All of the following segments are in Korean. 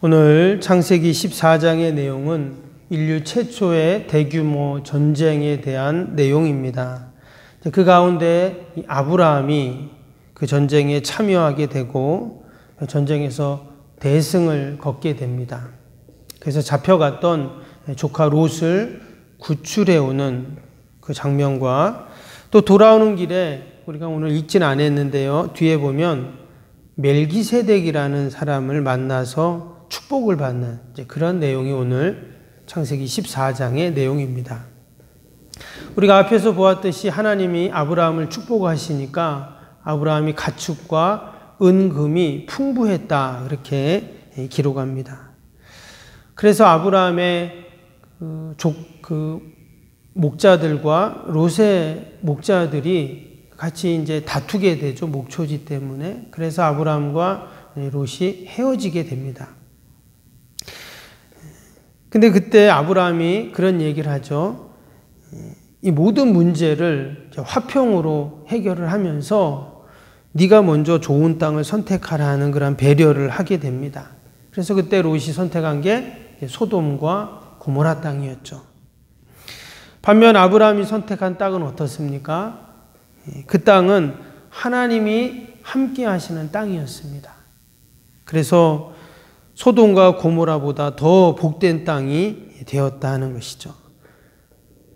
오늘 창세기 14장의 내용은 인류 최초의 대규모 전쟁에 대한 내용입니다. 그 가운데 아브라함이 그 전쟁에 참여하게 되고 전쟁에서 대승을 거두게 됩니다. 그래서 잡혀갔던 조카 롯을 구출해오는 그 장면과 또 돌아오는 길에 우리가 오늘 읽진 않았는데요. 뒤에 보면 멜기세덱이라는 사람을 만나서 축복을 받는 그런 내용이 오늘 창세기 14장의 내용입니다. 우리가 앞에서 보았듯이 하나님이 아브라함을 축복하시니까 아브라함이 가축과 은금이 풍부했다 이렇게 기록합니다. 그래서 아브라함의 목자들과 롯의 목자들이 같이 이제 다투게 되죠. 목초지 때문에. 그래서 아브라함과 롯이 헤어지게 됩니다. 근데 그때 아브라함이 그런 얘기를 하죠. 이 모든 문제를 화평으로 해결을 하면서 네가 먼저 좋은 땅을 선택하라는 그런 배려를 하게 됩니다. 그래서 그때 롯이 선택한 게 소돔과 고모라 땅이었죠. 반면 아브라함이 선택한 땅은 어떻습니까? 그 땅은 하나님이 함께 하시는 땅이었습니다. 그래서 소돔과 고모라보다 더 복된 땅이 되었다는 것이죠.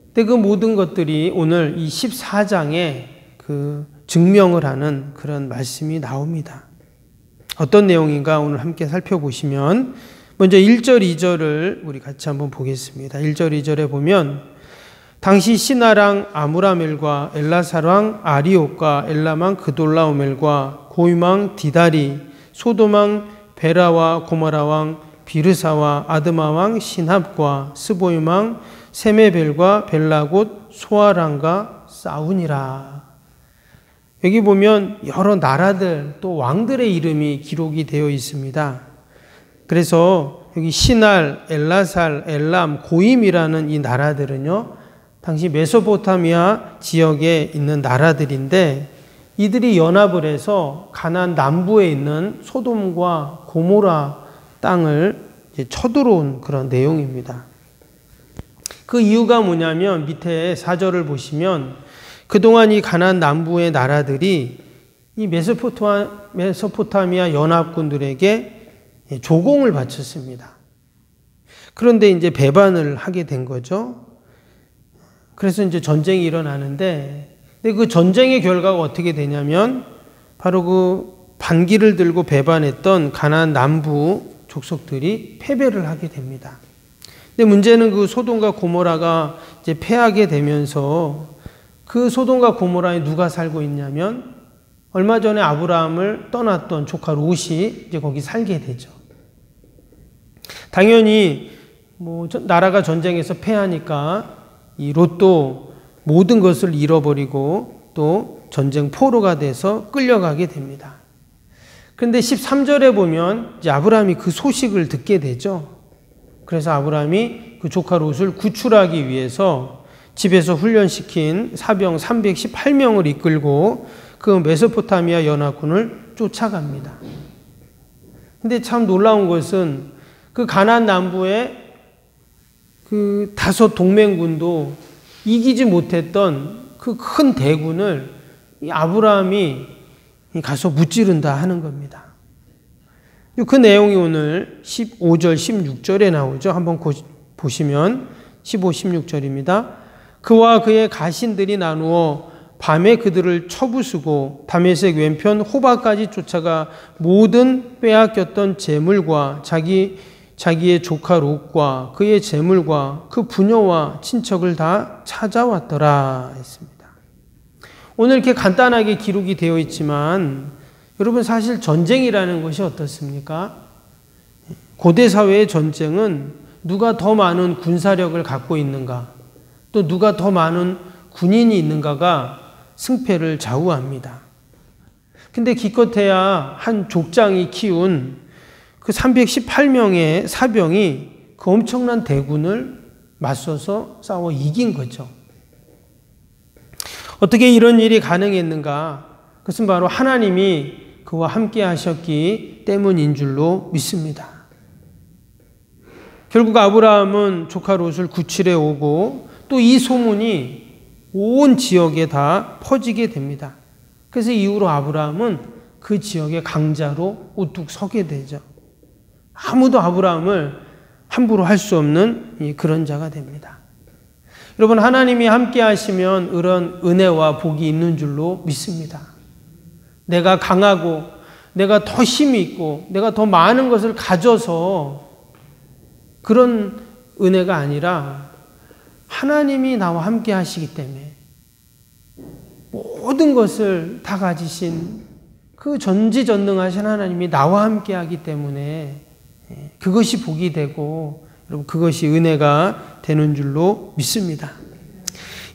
근데 그 모든 것들이 오늘 이 14장에 그 증명을 하는 그런 말씀이 나옵니다. 어떤 내용인가 오늘 함께 살펴보시면 먼저 1절, 2절을 우리 같이 한번 보겠습니다. 1절, 2절에 보면 당시 시나랑 아므라멜과 엘라사랑 아리옥과 엘람왕 그돌라오멜과 고임왕 디다리 소돔왕 베라와 고모라왕 비르사와 아드마왕 신합과 스보임왕 세메벨과 벨라곳 소아랑과 싸우니라. 여기 보면 여러 나라들 또 왕들의 이름이 기록이 되어 있습니다. 그래서 여기 시날, 엘라살, 엘람, 고임이라는 이 나라들은요, 당시 메소포타미아 지역에 있는 나라들인데 이들이 연합을 해서 가나안 남부에 있는 소돔과 고모라 땅을 쳐들어온 그런 내용입니다. 그 이유가 뭐냐면 밑에 4절을 보시면 그동안 이 가나안 남부의 나라들이 이 메소포타미아 연합군들에게 조공을 바쳤습니다. 그런데 이제 배반을 하게 된 거죠. 그래서 이제 전쟁이 일어나는데, 근데 그 전쟁의 결과가 어떻게 되냐면 바로 그 반기를 들고 배반했던 가나안 남부 족속들이 패배를 하게 됩니다. 근데 문제는 그 소돔과 고모라가 이제 패하게 되면서 그 소돔과 고모라에 누가 살고 있냐면 얼마 전에 아브라함을 떠났던 조카 롯이 이제 거기 살게 되죠. 당연히 나라가 전쟁에서 패하니까 이 롯도 모든 것을 잃어버리고 또 전쟁 포로가 돼서 끌려가게 됩니다. 그런데 13절에 보면 이제 아브라함이 그 소식을 듣게 되죠. 그래서 아브라함이 그 조카 롯을 구출하기 위해서 집에서 훈련시킨 사병 318명을 이끌고 그 메소포타미아 연합군을 쫓아갑니다. 근데 참 놀라운 것은 그 가나안 남부의 그 다섯 동맹군도 이기지 못했던 그 큰 대군을 이 아브라함이 가서 무찌른다 하는 겁니다. 그 내용이 오늘 15절, 16절에 나오죠. 한번 보시면 15, 16절입니다. 그와 그의 가신들이 나누어 밤에 그들을 쳐부수고 다메섹 왼편 호바까지 쫓아가 모든 빼앗겼던 재물과 자기의 조카 롯과 그의 재물과 그 부녀와 친척을 다 찾아왔더라 했습니다. 오늘 이렇게 간단하게 기록이 되어 있지만 여러분 사실 전쟁이라는 것이 어떻습니까? 고대 사회의 전쟁은 누가 더 많은 군사력을 갖고 있는가 또 누가 더 많은 군인이 있는가가 승패를 좌우합니다. 근데 기껏해야 한 족장이 키운 그 318명의 사병이 그 엄청난 대군을 맞서서 싸워 이긴 거죠. 어떻게 이런 일이 가능했는가? 그것은 바로 하나님이 그와 함께 하셨기 때문인 줄로 믿습니다. 결국 아브라함은 조카 롯을 구출해 오고 또 이 소문이 온 지역에 다 퍼지게 됩니다. 그래서 이후로 아브라함은 그 지역의 강자로 우뚝 서게 되죠. 아무도 아브라함을 함부로 할 수 없는 그런 자가 됩니다. 여러분, 하나님이 함께 하시면 그런 은혜와 복이 있는 줄로 믿습니다. 내가 강하고 내가 더 힘이 있고 내가 더 많은 것을 가져서 그런 은혜가 아니라 하나님이 나와 함께 하시기 때문에 모든 것을 다 가지신 그 전지전능하신 하나님이 나와 함께 하기 때문에 그것이 복이 되고 여러분 그것이 은혜가 되는 줄로 믿습니다.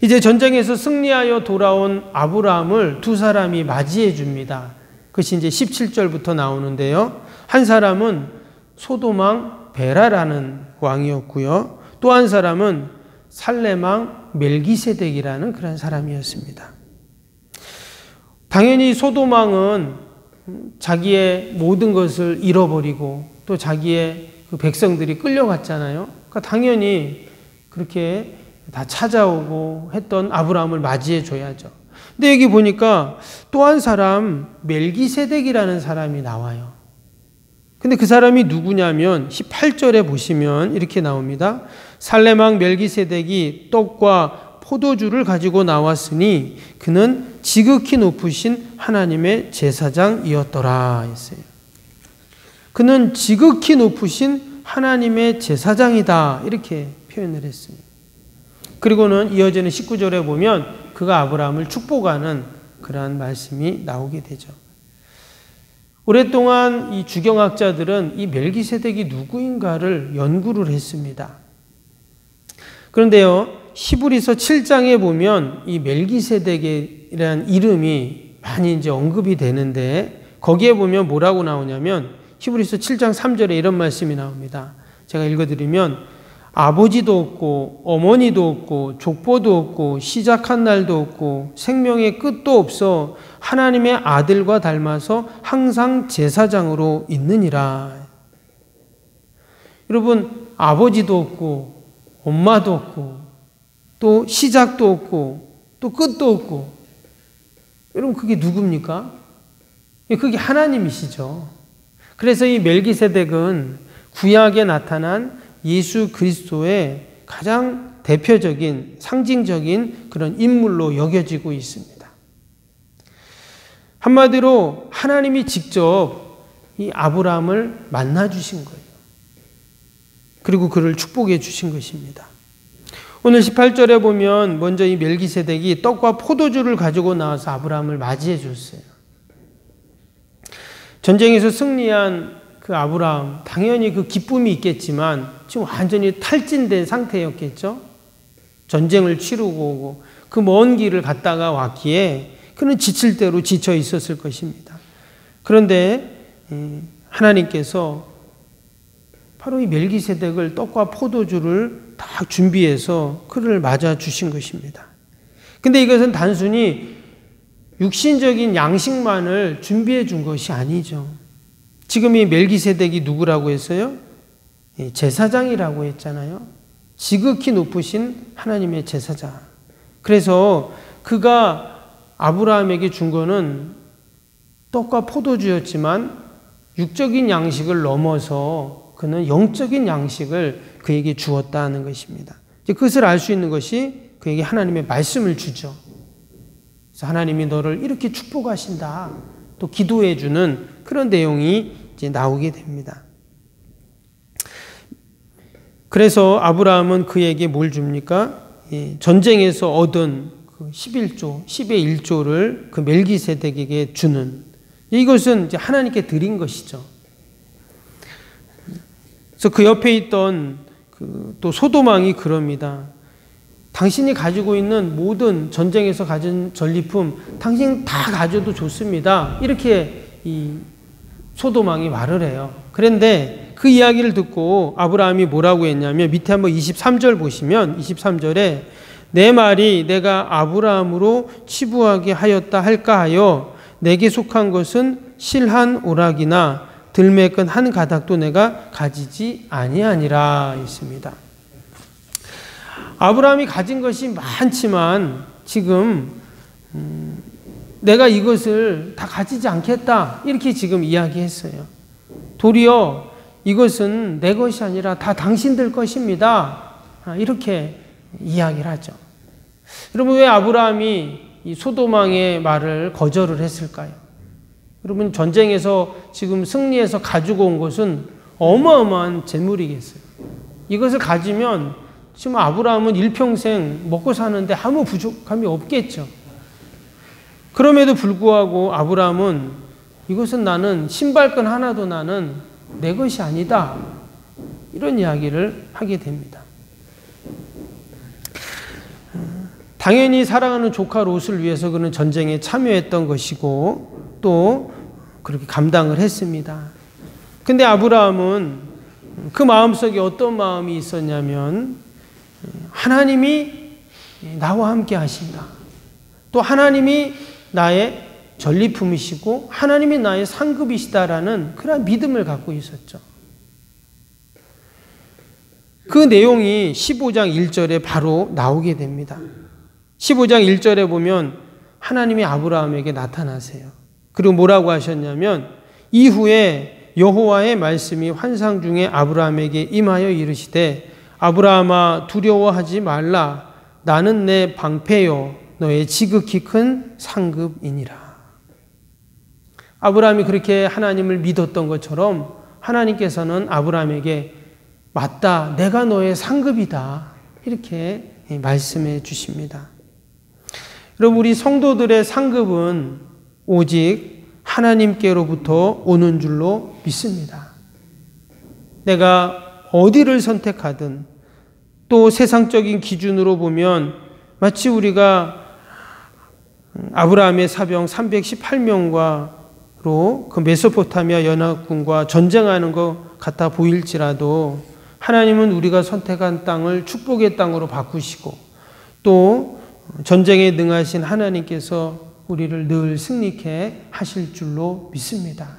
이제 전쟁에서 승리하여 돌아온 아브라함을 두 사람이 맞이해 줍니다. 그것이 이제 17절부터 나오는데요. 한 사람은 소돔왕 베라라는 왕이었고요. 또 한 사람은 살렘왕 멜기세덱이라는 그런 사람이었습니다. 당연히 소돔왕은 자기의 모든 것을 잃어버리고 또 자기의 그 백성들이 끌려갔잖아요. 그러니까 당연히 그렇게 다 찾아오고 했던 아브라함을 맞이해 줘야죠. 근데 여기 보니까 또 한 사람 멜기세덱이라는 사람이 나와요. 근데 그 사람이 누구냐면 18절에 보시면 이렇게 나옵니다. 살렘왕 멜기세덱이 떡과 포도주를 가지고 나왔으니 그는 지극히 높으신 하나님의 제사장이었더라 했어요. 그는 지극히 높으신 하나님의 제사장이다 이렇게 표현을 했습니다. 그리고는 이어지는 19절에 보면 그가 아브라함을 축복하는 그러한 말씀이 나오게 되죠. 오랫동안 이 주경학자들은 이 멜기세덱이 누구인가를 연구를 했습니다. 그런데요, 히브리서 7장에 보면 이 멜기세덱이라는 이름이 많이 이제 언급이 되는데 거기에 보면 뭐라고 나오냐면 히브리서 7장 3절에 이런 말씀이 나옵니다. 제가 읽어드리면 아버지도 없고 어머니도 없고 족보도 없고 시작한 날도 없고 생명의 끝도 없어 하나님의 아들과 닮아서 항상 제사장으로 있느니라. 여러분, 아버지도 없고 엄마도 없고 또 시작도 없고 또 끝도 없고 여러분 그게 누굽니까? 그게 하나님이시죠. 그래서 이 멜기세덱은 구약에 나타난 예수 그리스도의 가장 대표적인 상징적인 그런 인물로 여겨지고 있습니다. 한마디로 하나님이 직접 이 아브라함을 만나 주신 거예요. 그리고 그를 축복해 주신 것입니다. 오늘 18절에 보면 먼저 이 멜기세덱이 떡과 포도주를 가지고 나와서 아브라함을 맞이해 줬어요. 전쟁에서 승리한 그 아브라함, 당연히 그 기쁨이 있겠지만 지금 완전히 탈진된 상태였겠죠. 전쟁을 치르고 오고 그 먼 길을 갔다가 왔기에 그는 지칠 대로 지쳐 있었을 것입니다. 그런데 하나님께서 바로 이 멜기세덱을 떡과 포도주를 다 준비해서 그를 맞아 주신 것입니다. 근데 이것은 단순히 육신적인 양식만을 준비해 준 것이 아니죠. 지금 이 멜기세덱이 누구라고 했어요? 제사장이라고 했잖아요. 지극히 높으신 하나님의 제사장. 그래서 그가 아브라함에게 준 거는 떡과 포도주였지만 육적인 양식을 넘어서 그는 영적인 양식을 그에게 주었다는 것입니다. 그것을 알 수 있는 것이 그에게 하나님의 말씀을 주죠. 그래서 하나님이 너를 이렇게 축복하신다. 또 기도해 주는 그런 내용이 이제 나오게 됩니다. 그래서 아브라함은 그에게 뭘 줍니까? 전쟁에서 얻은 그 11조, 10의 1조를 그 멜기세덱에게 주는 이것은 이제 하나님께 드린 것이죠. 그래서 그 옆에 있던 또 소돔왕이 그럽니다. 당신이 가지고 있는 모든 전쟁에서 가진 전리품 당신 다 가져도 좋습니다. 이렇게 이 소돔왕이 말을 해요. 그런데 그 이야기를 듣고 아브라함이 뭐라고 했냐면 밑에 한번 23절 보시면 23절에 내 말이 내가 아브라함으로 치부하게 하였다 할까 하여 내게 속한 것은 실한 오락이나 들매끈 한 가닥도 내가 가지지 아니하니라 있습니다. 아브라함이 가진 것이 많지만 지금 내가 이것을 다 가지지 않겠다 이렇게 지금 이야기했어요. 도리어 이것은 내 것이 아니라 다 당신들 것입니다. 이렇게 이야기를 하죠. 여러분, 왜 아브라함이 이 소돔왕의 말을 거절을 했을까요? 여러분, 전쟁에서 지금 승리해서 가지고 온 것은 어마어마한 재물이겠어요. 이것을 가지면 지금 아브라함은 일평생 먹고 사는데 아무 부족함이 없겠죠. 그럼에도 불구하고 아브라함은 이것은 나는 신발끈 하나도 나는 내 것이 아니다. 이런 이야기를 하게 됩니다. 당연히 사랑하는 조카 롯을 위해서 그는 전쟁에 참여했던 것이고 또 그렇게 감당을 했습니다. 근데 아브라함은 그 마음속에 어떤 마음이 있었냐면 하나님이 나와 함께 하신다. 또 하나님이 나의 전리품이시고 하나님이 나의 상급이시다라는 그런 믿음을 갖고 있었죠. 그 내용이 15장 1절에 바로 나오게 됩니다. 15장 1절에 보면 하나님이 아브라함에게 나타나세요. 그리고 뭐라고 하셨냐면 이후에 여호와의 말씀이 환상 중에 아브라함에게 임하여 이르시되 아브라함아 두려워하지 말라. 나는 내 방패요 너의 지극히 큰 상급이니라. 아브라함이 그렇게 하나님을 믿었던 것처럼 하나님께서는 아브라함에게 맞다, 내가 너의 상급이다 이렇게 말씀해 주십니다. 여러분, 우리 성도들의 상급은 오직 하나님께로부터 오는 줄로 믿습니다. 내가 어디를 선택하든 또 세상적인 기준으로 보면 마치 우리가 아브라함의 사병 318명과로 그 메소포타미아 연합군과 전쟁하는 것 같아 보일지라도 하나님은 우리가 선택한 땅을 축복의 땅으로 바꾸시고 또 전쟁에 능하신 하나님께서 우리를 늘 승리케 하실 줄로 믿습니다.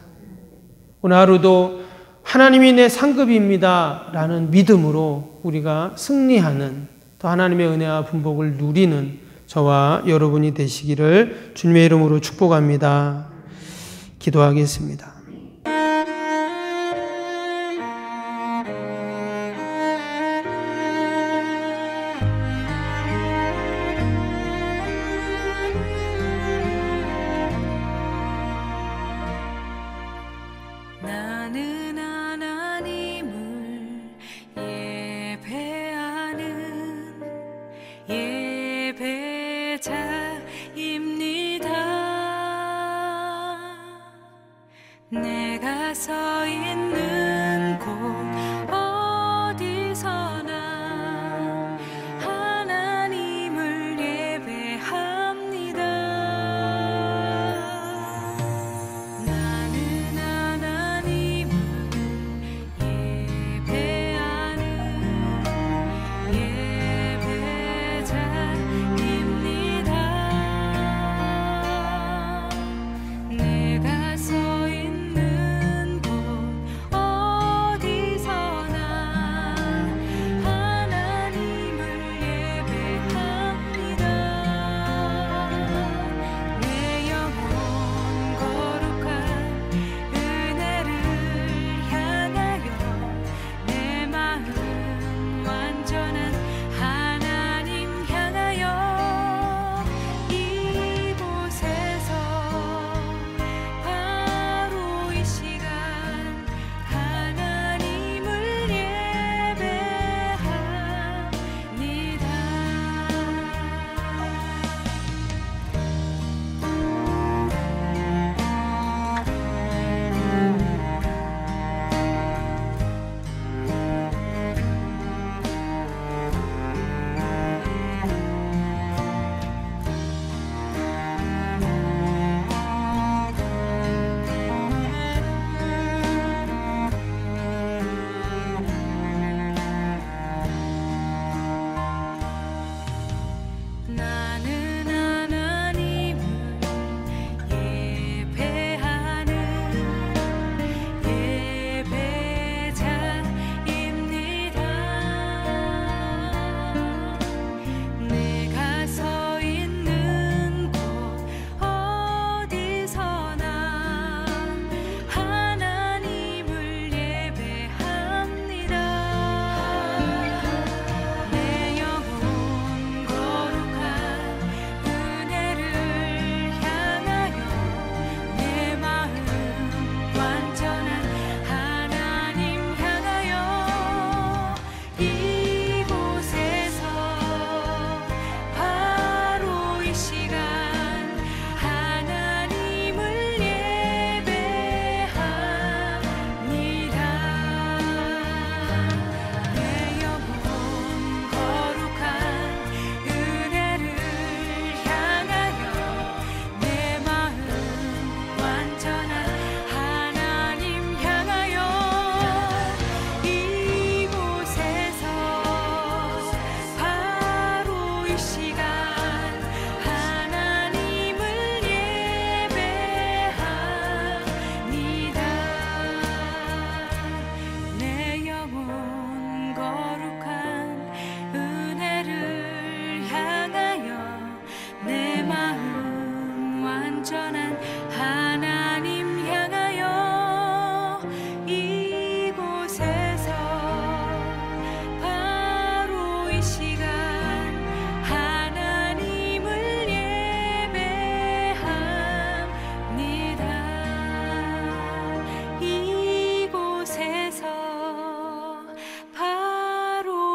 오늘 하루도 하나님이 내 상급입니다 라는 믿음으로 우리가 승리하는 또 하나님의 은혜와 분복을 누리는 저와 여러분이 되시기를 주님의 이름으로 축복합니다. 기도하겠습니다. 나는 하나님을 예배하는 예배자입니다.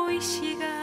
이 시간